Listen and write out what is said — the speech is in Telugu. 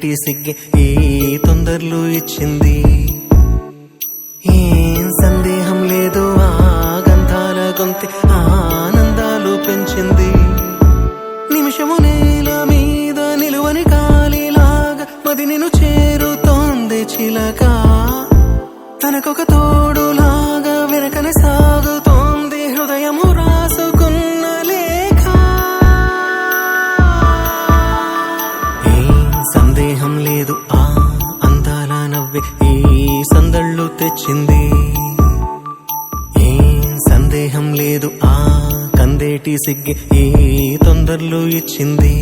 కందేటి సిగ్గే ఈ తొందరలు ఇచ్చింది. ఏం సందేహం లేదు ఆ గంధాల గొంతె ఆనందాలు పెంచింది. నిమిషము నేల మీద నిలువని కాలిలాగా మది నిన్ను చేరుతోంది చిలక. తనకొక తోడులాగా వెనకనే సాగుతోంది హృదయము రాసుకున్న లేఖ. ఏం సందేహం లేదు ఆ అందాల నవ్వే ఈ సందళ్ళు తెచ్చింది. ఏం సందేహం లేదు ఆ కందేటి సిగ్గే ఈ తొందరలు ఇచ్చింది.